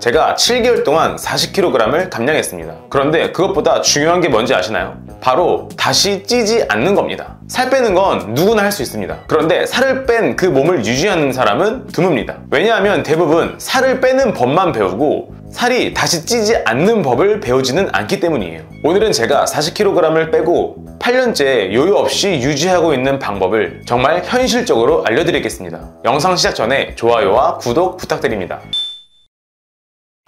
제가 7개월 동안 40kg을 감량했습니다. 그런데 그것보다 중요한 게 뭔지 아시나요? 바로 다시 찌지 않는 겁니다. 살 빼는 건 누구나 할 수 있습니다. 그런데 살을 뺀 그 몸을 유지하는 사람은 드뭅니다. 왜냐하면 대부분 살을 빼는 법만 배우고 살이 다시 찌지 않는 법을 배우지는 않기 때문이에요. 오늘은 제가 40kg을 빼고 8년째 요요 없이 유지하고 있는 방법을 정말 현실적으로 알려드리겠습니다. 영상 시작 전에 좋아요와 구독 부탁드립니다.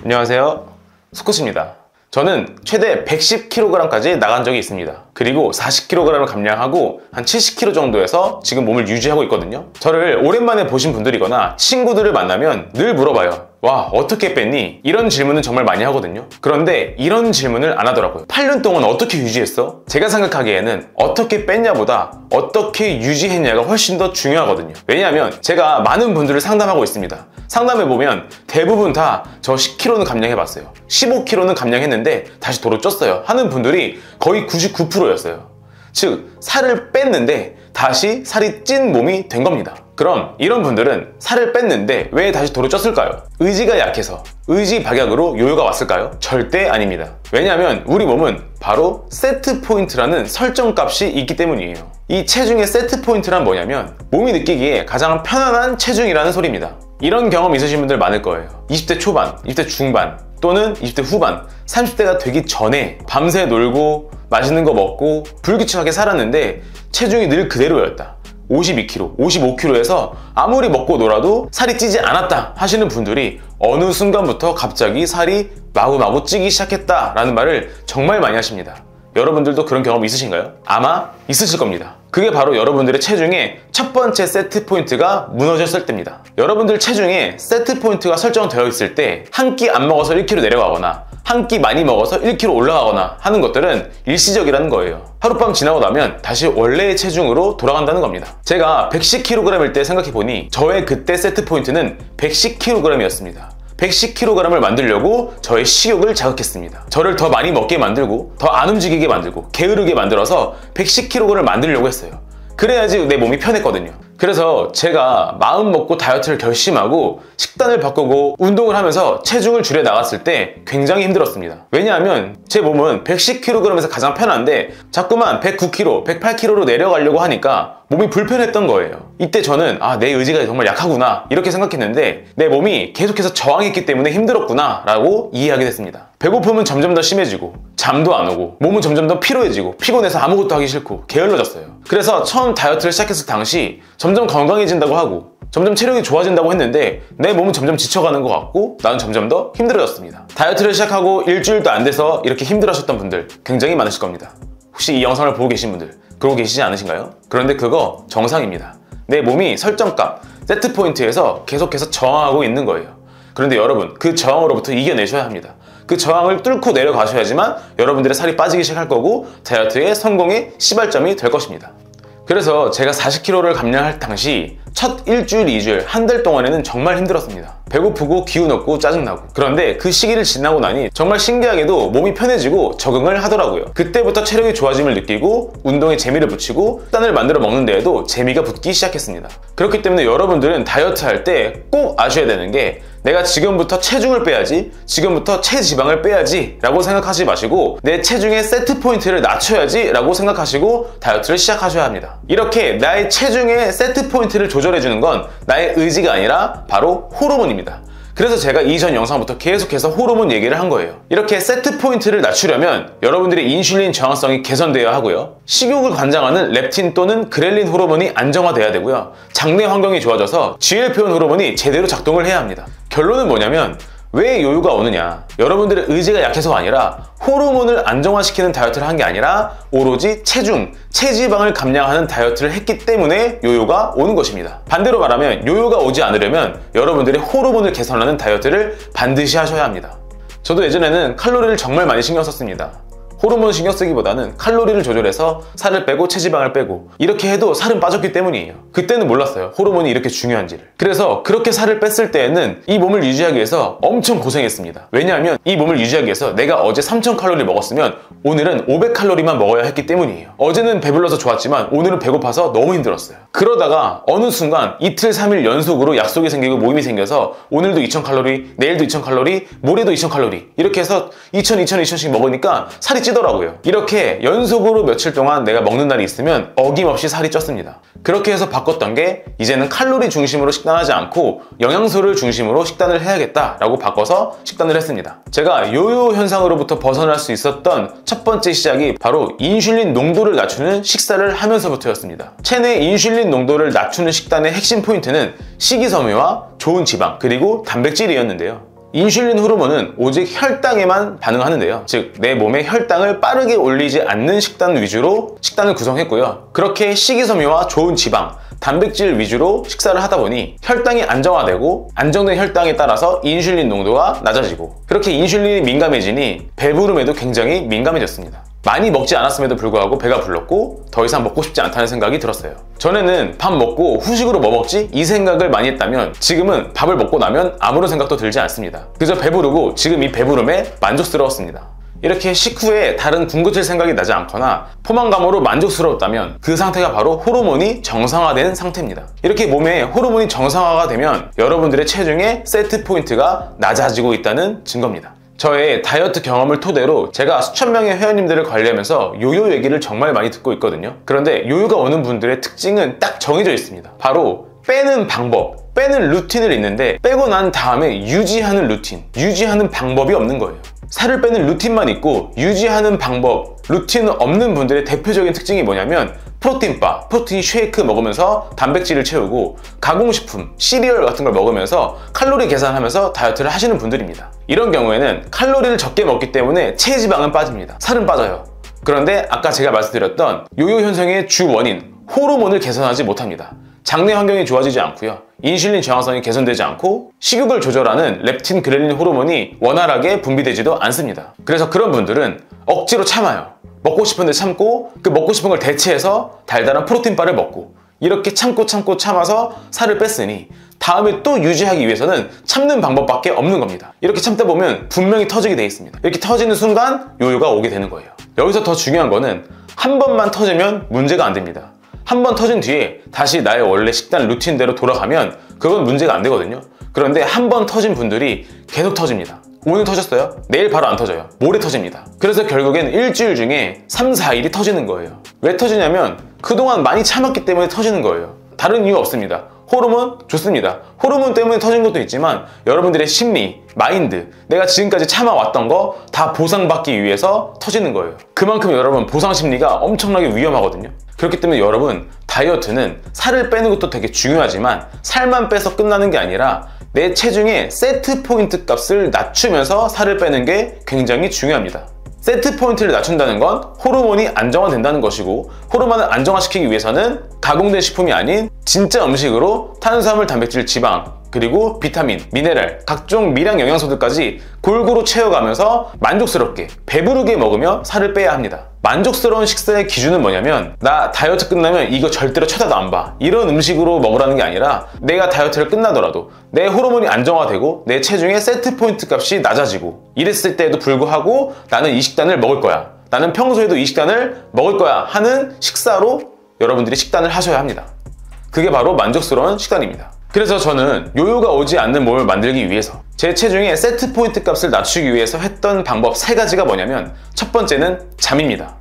안녕하세요, 스코스입니다. 저는 최대 110kg까지 나간 적이 있습니다. 그리고 40kg을 감량하고 한 70kg 정도에서 지금 몸을 유지하고 있거든요. 저를 오랜만에 보신 분들이거나 친구들을 만나면 늘 물어봐요. 와, 어떻게 뺐니? 이런 질문은 정말 많이 하거든요. 그런데 이런 질문을 안 하더라고요. 8년 동안 어떻게 유지했어? 제가 생각하기에는 어떻게 뺐냐보다 어떻게 유지했냐가 훨씬 더 중요하거든요. 왜냐하면 제가 많은 분들을 상담하고 있습니다. 상담해보면 대부분 다 저 10kg는 감량해봤어요, 15kg는 감량했는데 다시 도로 쪘어요 하는 분들이 거의 99%였어요. 즉, 살을 뺐는데 다시 살이 찐 몸이 된 겁니다. 그럼 이런 분들은 살을 뺐는데 왜 다시 도로 쪘을까요? 의지가 약해서, 의지 박약으로 요요가 왔을까요? 절대 아닙니다. 왜냐하면 우리 몸은 바로 세트 포인트라는 설정값이 있기 때문이에요. 이 체중의 세트 포인트란 뭐냐면 몸이 느끼기에 가장 편안한 체중이라는 소리입니다. 이런 경험 있으신 분들 많을 거예요. 20대 초반, 20대 중반, 또는 20대 후반, 30대가 되기 전에 밤새 놀고 맛있는 거 먹고 불규칙하게 살았는데 체중이 늘 그대로였다. 52kg, 55kg에서 아무리 먹고 놀아도 살이 찌지 않았다 하시는 분들이 어느 순간부터 갑자기 살이 마구마구 찌기 시작했다라는 말을 정말 많이 하십니다. 여러분들도 그런 경험 있으신가요? 아마 있으실 겁니다. 그게 바로 여러분들의 체중의 첫 번째 세트 포인트가 무너졌을 때입니다. 여러분들 체중에 세트 포인트가 설정되어 있을 때 한 끼 안 먹어서 1kg 내려가거나 한 끼 많이 먹어서 1kg 올라가거나 하는 것들은 일시적이라는 거예요. 하룻밤 지나고 나면 다시 원래의 체중으로 돌아간다는 겁니다. 제가 110kg일 때 생각해보니 저의 그때 세트 포인트는 110kg이었습니다. 110kg을 만들려고 저의 식욕을 자극했습니다. 저를 더 많이 먹게 만들고 더 안 움직이게 만들고 게으르게 만들어서 110kg를 만들려고 했어요. 그래야지 내 몸이 편했거든요. 그래서 제가 마음 먹고 다이어트를 결심하고 식단을 바꾸고 운동을 하면서 체중을 줄여 나갔을 때 굉장히 힘들었습니다. 왜냐하면 제 몸은 110kg에서 가장 편한데 자꾸만 109kg, 108kg로 내려가려고 하니까 몸이 불편했던 거예요. 이때 저는 내 의지가 정말 약하구나 이렇게 생각했는데 내 몸이 계속해서 저항했기 때문에 힘들었구나 라고 이해하게 됐습니다. 배고픔은 점점 더 심해지고 잠도 안 오고 몸은 점점 더 피로해지고 피곤해서 아무것도 하기 싫고 게을러졌어요. 그래서 처음 다이어트를 시작했을 당시 점점 건강해진다고 하고 점점 체력이 좋아진다고 했는데 내 몸은 점점 지쳐가는 것 같고 나는 점점 더 힘들어졌습니다. 다이어트를 시작하고 일주일도 안 돼서 이렇게 힘들어하셨던 분들 굉장히 많으실 겁니다. 혹시 이 영상을 보고 계신 분들 그러고 계시지 않으신가요? 그런데 그거 정상입니다. 내 몸이 설정값, 세트 포인트에서 계속해서 저항하고 있는 거예요. 그런데 여러분, 그 저항으로부터 이겨내셔야 합니다. 그 저항을 뚫고 내려가셔야지만 여러분들의 살이 빠지기 시작할 거고 다이어트의 성공의 시발점이 될 것입니다. 그래서 제가 40kg를 감량할 당시 첫 일주일, 2주일, 한 달 동안에는 정말 힘들었습니다. 배고프고 기운 없고 짜증나고. 그런데 그 시기를 지나고 나니 정말 신기하게도 몸이 편해지고 적응을 하더라고요. 그때부터 체력이 좋아짐을 느끼고 운동에 재미를 붙이고 식단을 만들어 먹는 데에도 재미가 붙기 시작했습니다. 그렇기 때문에 여러분들은 다이어트 할 때 꼭 아셔야 되는 게 내가 지금부터 체중을 빼야지, 지금부터 체지방을 빼야지 라고 생각하지 마시고 내 체중의 세트 포인트를 낮춰야지 라고 생각하시고 다이어트를 시작하셔야 합니다. 이렇게 나의 체중의 세트 포인트를 조절해주는 건 나의 의지가 아니라 바로 호르몬입니다. 그래서 제가 이전 영상부터 계속해서 호르몬 얘기를 한 거예요. 이렇게 세트 포인트를 낮추려면 여러분들의 인슐린 저항성이 개선되어야 하고요, 식욕을 관장하는 렙틴 또는 그렐린 호르몬이 안정화돼야 되고요, 장내 환경이 좋아져서 GLP-1 호르몬이 제대로 작동을 해야 합니다. 결론은 뭐냐면 왜 요요가 오느냐, 여러분들의 의지가 약해서가 아니라 호르몬을 안정화시키는 다이어트를 한 게 아니라 오로지 체중, 체지방을 감량하는 다이어트를 했기 때문에 요요가 오는 것입니다. 반대로 말하면 요요가 오지 않으려면 여러분들의 호르몬을 개선하는 다이어트를 반드시 하셔야 합니다. 저도 예전에는 칼로리를 정말 많이 신경 썼습니다. 호르몬 신경 쓰기보다는 칼로리를 조절해서 살을 빼고 체지방을 빼고 이렇게 해도 살은 빠졌기 때문이에요. 그때는 몰랐어요. 호르몬이 이렇게 중요한지를. 그래서 그렇게 살을 뺐을 때에는 이 몸을 유지하기 위해서 엄청 고생했습니다. 왜냐하면 이 몸을 유지하기 위해서 내가 어제 3000칼로리 먹었으면 오늘은 500칼로리만 먹어야 했기 때문이에요. 어제는 배불러서 좋았지만 오늘은 배고파서 너무 힘들었어요. 그러다가 어느 순간 이틀 3일 연속으로 약속이 생기고 모임이 생겨서 오늘도 2000칼로리, 내일도 2000칼로리, 모레도 2000칼로리 이렇게 해서 2000씩 먹으니까 살이 찌더라고요. 이렇게 연속으로 며칠 동안 내가 먹는 날이 있으면 어김없이 살이 쪘습니다. 그렇게 해서 바꿨던 게 이제는 칼로리 중심으로 식단하지 않고 영양소를 중심으로 식단을 해야겠다라고 바꿔서 식단을 했습니다. 제가 요요 현상으로부터 벗어날 수 있었던 첫 번째 시작이 바로 인슐린 농도를 낮추는 식사를 하면서부터였습니다. 체내 인슐린 농도를 낮추는 식단의 핵심 포인트는 식이섬유와 좋은 지방 그리고 단백질이었는데요. 인슐린 호르몬은 오직 혈당에만 반응하는데요. 즉, 내 몸의 혈당을 빠르게 올리지 않는 식단 위주로 식단을 구성했고요. 그렇게 식이섬유와 좋은 지방, 단백질 위주로 식사를 하다 보니 혈당이 안정화되고 안정된 혈당에 따라서 인슐린 농도가 낮아지고 그렇게 인슐린이 민감해지니 배부름에도 굉장히 민감해졌습니다. 많이 먹지 않았음에도 불구하고 배가 불렀고 더 이상 먹고 싶지 않다는 생각이 들었어요. 전에는 밥 먹고 후식으로 뭐 먹지? 이 생각을 많이 했다면 지금은 밥을 먹고 나면 아무런 생각도 들지 않습니다. 그저 배부르고 지금 이 배부름에 만족스러웠습니다. 이렇게 식후에 다른 군것질 생각이 나지 않거나 포만감으로 만족스러웠다면 그 상태가 바로 호르몬이 정상화된 상태입니다. 이렇게 몸에 호르몬이 정상화가 되면 여러분들의 체중의 세트 포인트가 낮아지고 있다는 증거입니다. 저의 다이어트 경험을 토대로 제가 수천 명의 회원님들을 관리하면서 요요 얘기를 정말 많이 듣고 있거든요. 그런데 요요가 오는 분들의 특징은 딱 정해져 있습니다. 바로 빼는 방법, 빼는 루틴을 있는데 빼고 난 다음에 유지하는 루틴, 유지하는 방법이 없는 거예요. 살을 빼는 루틴만 있고 유지하는 방법, 루틴은 없는 분들의 대표적인 특징이 뭐냐면 프로틴바, 프로틴 쉐이크 먹으면서 단백질을 채우고 가공식품, 시리얼 같은 걸 먹으면서 칼로리 계산하면서 다이어트를 하시는 분들입니다. 이런 경우에는 칼로리를 적게 먹기 때문에 체지방은 빠집니다. 살은 빠져요. 그런데 아까 제가 말씀드렸던 요요 현상의 주 원인, 호르몬을 개선하지 못합니다. 장내 환경이 좋아지지 않고요. 인슐린 저항성이 개선되지 않고 식욕을 조절하는 렙틴 그렐린 호르몬이 원활하게 분비되지도 않습니다. 그래서 그런 분들은 억지로 참아요. 먹고 싶은데 참고 그 먹고 싶은 걸 대체해서 달달한 프로틴바를 먹고 이렇게 참고 참아서 살을 뺐으니 다음에 또 유지하기 위해서는 참는 방법밖에 없는 겁니다. 이렇게 참다 보면 분명히 터지게 돼 있습니다. 이렇게 터지는 순간 요요가 오게 되는 거예요. 여기서 더 중요한 거는 한 번만 터지면 문제가 안 됩니다. 한 번 터진 뒤에 다시 나의 원래 식단 루틴대로 돌아가면 그건 문제가 안 되거든요. 그런데 한 번 터진 분들이 계속 터집니다. 오늘 터졌어요? 내일 바로 안 터져요. 모레 터집니다. 그래서 결국엔 일주일 중에 3, 4일이 터지는 거예요. 왜 터지냐면 그동안 많이 참았기 때문에 터지는 거예요. 다른 이유 없습니다. 호르몬? 좋습니다. 호르몬 때문에 터진 것도 있지만 여러분들의 심리, 마인드, 내가 지금까지 참아왔던 거 다 보상받기 위해서 터지는 거예요. 그만큼 여러분 보상 심리가 엄청나게 위험하거든요. 그렇기 때문에 여러분 다이어트는 살을 빼는 것도 되게 중요하지만 살만 빼서 끝나는 게 아니라 내 체중의 세트 포인트 값을 낮추면서 살을 빼는 게 굉장히 중요합니다. 세트 포인트를 낮춘다는 건 호르몬이 안정화된다는 것이고 호르몬을 안정화시키기 위해서는 가공된 식품이 아닌 진짜 음식으로 탄수화물, 단백질, 지방 그리고 비타민, 미네랄, 각종 미량 영양소들까지 골고루 채워가면서 만족스럽게 배부르게 먹으며 살을 빼야 합니다. 만족스러운 식사의 기준은 뭐냐면 나 다이어트 끝나면 이거 절대로 쳐다도 안 봐 이런 음식으로 먹으라는 게 아니라 내가 다이어트를 끝나더라도 내 호르몬이 안정화되고 내 체중의 세트 포인트 값이 낮아지고 이랬을 때에도 불구하고 나는 이 식단을 먹을 거야, 나는 평소에도 이 식단을 먹을 거야 하는 식사로 여러분들이 식단을 하셔야 합니다. 그게 바로 만족스러운 식단입니다. 그래서 저는 요요가 오지 않는 몸을 만들기 위해서 제 체중의 세트 포인트 값을 낮추기 위해서 했던 방법 3가지가 뭐냐면 첫 번째는 잠입니다.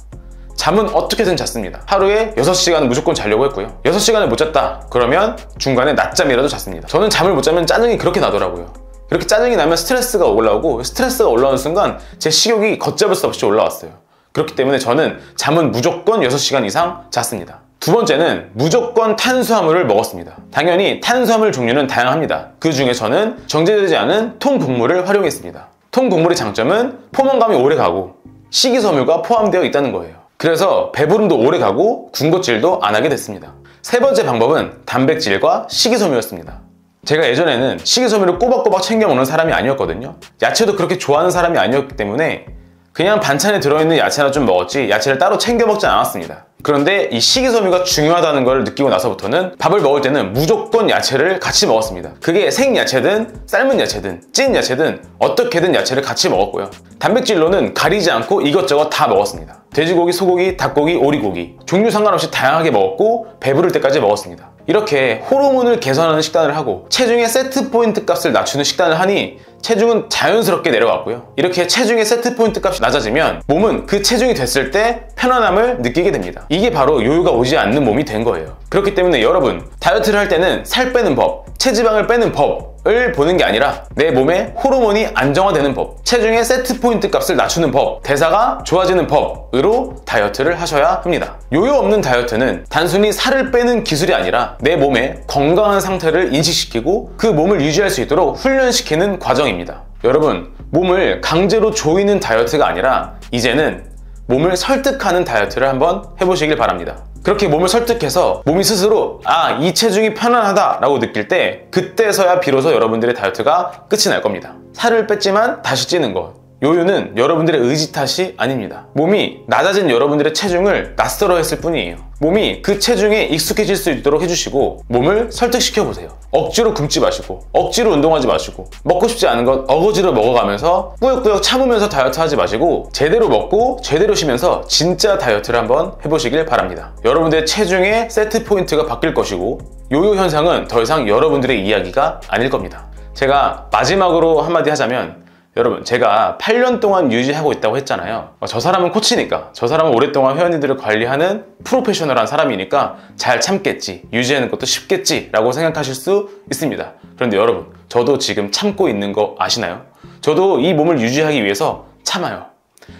잠은 어떻게든 잤습니다. 하루에 6시간 무조건 자려고 했고요. 6시간을 못 잤다 그러면 중간에 낮잠이라도 잤습니다. 저는 잠을 못 자면 짜증이 그렇게 나더라고요. 그렇게 짜증이 나면 스트레스가 올라오고 스트레스가 올라오는 순간 제 식욕이 걷잡을 수 없이 올라왔어요. 그렇기 때문에 저는 잠은 무조건 6시간 이상 잤습니다. 두 번째는 무조건 탄수화물을 먹었습니다. 당연히 탄수화물 종류는 다양합니다. 그 중에 저는 정제되지 않은 통곡물을 활용했습니다. 통곡물의 장점은 포만감이 오래 가고 식이섬유가 포함되어 있다는 거예요. 그래서 배부름도 오래 가고 군것질도 안 하게 됐습니다. 세 번째 방법은 단백질과 식이섬유였습니다. 제가 예전에는 식이섬유를 꼬박꼬박 챙겨 먹는 사람이 아니었거든요. 야채도 그렇게 좋아하는 사람이 아니었기 때문에 그냥 반찬에 들어있는 야채나 좀 먹었지 야채를 따로 챙겨 먹지 않았습니다. 그런데 이 식이섬유가 중요하다는 걸 느끼고 나서부터는 밥을 먹을 때는 무조건 야채를 같이 먹었습니다. 그게 생야채든 삶은 야채든 찐 야채든 어떻게든 야채를 같이 먹었고요. 단백질로는 가리지 않고 이것저것 다 먹었습니다. 돼지고기, 소고기, 닭고기, 오리고기 종류 상관없이 다양하게 먹었고 배부를 때까지 먹었습니다. 이렇게 호르몬을 개선하는 식단을 하고 체중의 세트 포인트 값을 낮추는 식단을 하니 체중은 자연스럽게 내려갔고요. 이렇게 체중의 세트 포인트 값이 낮아지면 몸은 그 체중이 됐을 때 편안함을 느끼게 됩니다. 이게 바로 요요가 오지 않는 몸이 된 거예요. 그렇기 때문에 여러분, 다이어트를 할 때는 살 빼는 법, 체지방을 빼는 법을 보는 게 아니라 내 몸에 호르몬이 안정화되는 법, 체중의 세트 포인트 값을 낮추는 법, 대사가 좋아지는 법으로 다이어트를 하셔야 합니다. 요요 없는 다이어트는 단순히 살을 빼는 기술이 아니라 내 몸의 건강한 상태를 인식시키고 그 몸을 유지할 수 있도록 훈련시키는 과정입니다. 여러분, 몸을 강제로 조이는 다이어트가 아니라 이제는 몸을 설득하는 다이어트를 한번 해보시길 바랍니다. 그렇게 몸을 설득해서 몸이 스스로 이 체중이 편안하다 라고 느낄 때 그때서야 비로소 여러분들의 다이어트가 끝이 날 겁니다. 살을 뺐지만 다시 찌는 것, 요요는 여러분들의 의지 탓이 아닙니다. 몸이 낮아진 여러분들의 체중을 낯설어 했을 뿐이에요. 몸이 그 체중에 익숙해질 수 있도록 해주시고 몸을 설득시켜 보세요. 억지로 굶지 마시고 억지로 운동하지 마시고 먹고 싶지 않은 것 어거지로 먹어가면서 꾸역꾸역 참으면서 다이어트 하지 마시고 제대로 먹고 제대로 쉬면서 진짜 다이어트를 한번 해보시길 바랍니다. 여러분들의 체중의 세트 포인트가 바뀔 것이고 요요 현상은 더 이상 여러분들의 이야기가 아닐 겁니다. 제가 마지막으로 한마디 하자면, 여러분, 제가 8년 동안 유지하고 있다고 했잖아요. 저 사람은 코치니까, 저 사람은 오랫동안 회원님들을 관리하는 프로페셔널한 사람이니까 잘 참겠지, 유지하는 것도 쉽겠지 라고 생각하실 수 있습니다. 그런데 여러분, 저도 지금 참고 있는 거 아시나요? 저도 이 몸을 유지하기 위해서 참아요.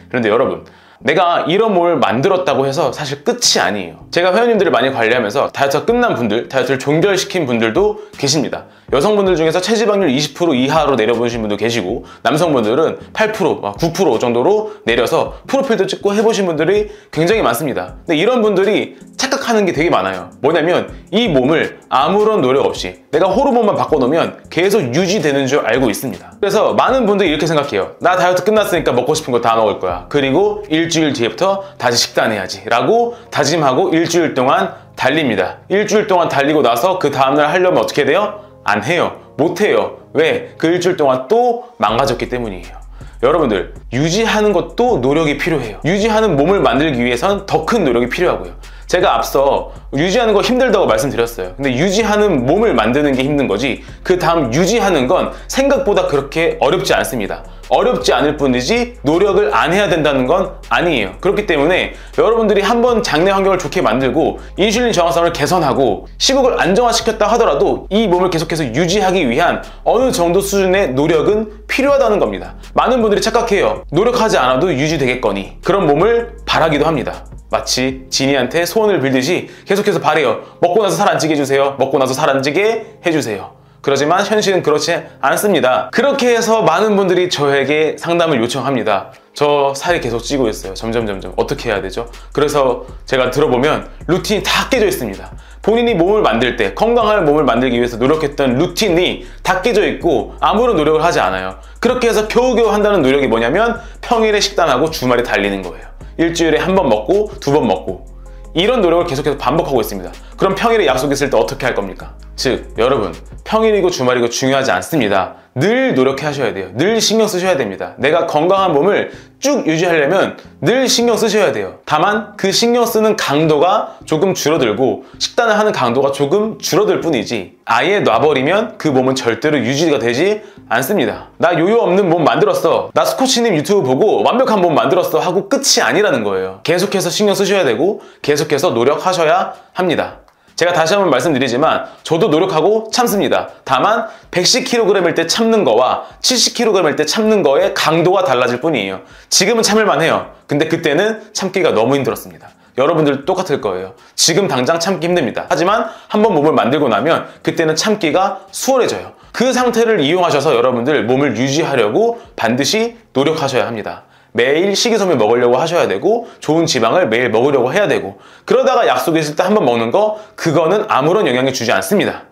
그런데 여러분, 내가 이런 몸을 만들었다고 해서 사실 끝이 아니에요. 제가 회원님들을 많이 관리하면서 다이어트가 끝난 분들, 다이어트를 종결시킨 분들도 계십니다. 여성분들 중에서 체지방률 20% 이하로 내려보신 분도 계시고, 남성분들은 8%, 9% 정도로 내려서 프로필도 찍고 해보신 분들이 굉장히 많습니다. 근데 이런 분들이 착각하는 게 되게 많아요. 뭐냐면 이 몸을 아무런 노력 없이 내가 호르몬만 바꿔놓으면 계속 유지되는 줄 알고 있습니다. 그래서 많은 분들이 이렇게 생각해요. 나 다이어트 끝났으니까 먹고 싶은 거 다 먹을 거야. 그리고 일주일 뒤에부터 다시 식단해야지 라고 다짐하고 일주일 동안 달립니다. 일주일 동안 달리고 나서 그 다음날 하려면 어떻게 돼요? 안 해요. 못 해요. 왜? 그 일주일 동안 또 망가졌기 때문이에요. 여러분들, 유지하는 것도 노력이 필요해요. 유지하는 몸을 만들기 위해서는 더 큰 노력이 필요하고요. 제가 앞서 유지하는 거 힘들다고 말씀드렸어요. 근데 유지하는 몸을 만드는 게 힘든 거지, 그 다음 유지하는 건 생각보다 그렇게 어렵지 않습니다. 어렵지 않을 뿐이지 노력을 안 해야 된다는 건 아니에요. 그렇기 때문에 여러분들이 한번 장내 환경을 좋게 만들고 인슐린 저항성을 개선하고 시국을 안정화시켰다 하더라도 이 몸을 계속해서 유지하기 위한 어느 정도 수준의 노력은 필요하다는 겁니다. 많은 분들이 착각해요. 노력하지 않아도 유지되겠거니 그런 몸을 바라기도 합니다. 마치 지니한테 소원을 빌듯이 계속해서 바래요. 먹고 나서 살 안 찌게 해주세요. 먹고 나서 살 안 찌게 해주세요. 그렇지만 현실은 그렇지 않습니다. 그렇게 해서 많은 분들이 저에게 상담을 요청합니다. 저 살이 계속 찌고 있어요. 점점 어떻게 해야 되죠? 그래서 제가 들어보면 루틴이 다 깨져 있습니다. 본인이 몸을 만들 때, 건강한 몸을 만들기 위해서 노력했던 루틴이 다 깨져 있고 아무런 노력을 하지 않아요. 그렇게 해서 겨우겨우 한다는 노력이 뭐냐면 평일에 식단하고 주말에 달리는 거예요. 일주일에 한 번 먹고 두 번 먹고 이런 노력을 계속해서 반복하고 있습니다. 그럼 평일에 약속 있을 때 어떻게 할 겁니까? 즉, 여러분, 평일이고 주말이고 중요하지 않습니다. 늘 노력하셔야 돼요. 늘 신경 쓰셔야 됩니다. 내가 건강한 몸을 쭉 유지하려면 늘 신경 쓰셔야 돼요. 다만 그 신경 쓰는 강도가 조금 줄어들고 식단을 하는 강도가 조금 줄어들 뿐이지 아예 놔버리면 그 몸은 절대로 유지가 되지 않습니다. 나 요요 없는 몸 만들었어, 나 스코치님 유튜브 보고 완벽한 몸 만들었어 하고 끝이 아니라는 거예요. 계속해서 신경 쓰셔야 되고 계속해서 노력하셔야 합니다. 제가 다시 한번 말씀드리지만 저도 노력하고 참습니다. 다만 110kg일 때 참는 거와 70kg일 때 참는 거의 강도가 달라질 뿐이에요. 지금은 참을만 해요. 근데 그때는 참기가 너무 힘들었습니다. 여러분들도 똑같을 거예요. 지금 당장 참기 힘듭니다. 하지만 한번 몸을 만들고 나면 그때는 참기가 수월해져요. 그 상태를 이용하셔서 여러분들 몸을 유지하려고 반드시 노력하셔야 합니다. 매일 식이섬유 먹으려고 하셔야 되고 좋은 지방을 매일 먹으려고 해야 되고 그러다가 약속이 있을 때 한번 먹는 거 그거는 아무런 영향을 주지 않습니다.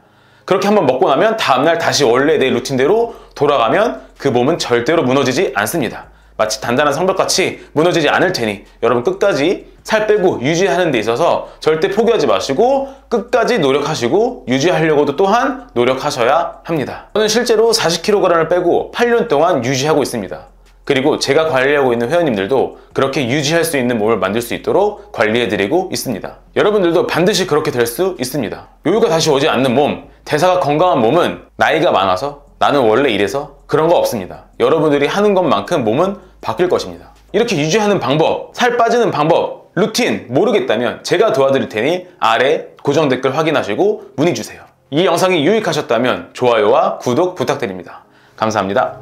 그렇게 한번 먹고 나면 다음날 다시 원래 내 루틴대로 돌아가면 그 몸은 절대로 무너지지 않습니다. 마치 단단한 성벽같이 무너지지 않을 테니 여러분 끝까지 살 빼고 유지하는 데 있어서 절대 포기하지 마시고 끝까지 노력하시고 유지하려고도 또한 노력하셔야 합니다. 저는 실제로 40kg을 빼고 8년 동안 유지하고 있습니다. 그리고 제가 관리하고 있는 회원님들도 그렇게 유지할 수 있는 몸을 만들 수 있도록 관리해드리고 있습니다. 여러분들도 반드시 그렇게 될 수 있습니다. 요요가 다시 오지 않는 몸, 대사가 건강한 몸은 나이가 많아서 나는 원래 이래서 그런 거 없습니다. 여러분들이 하는 것만큼 몸은 바뀔 것입니다. 이렇게 유지하는 방법, 살 빠지는 방법, 루틴 모르겠다면 제가 도와드릴 테니 아래 고정 댓글 확인하시고 문의 주세요. 이 영상이 유익하셨다면 좋아요와 구독 부탁드립니다. 감사합니다.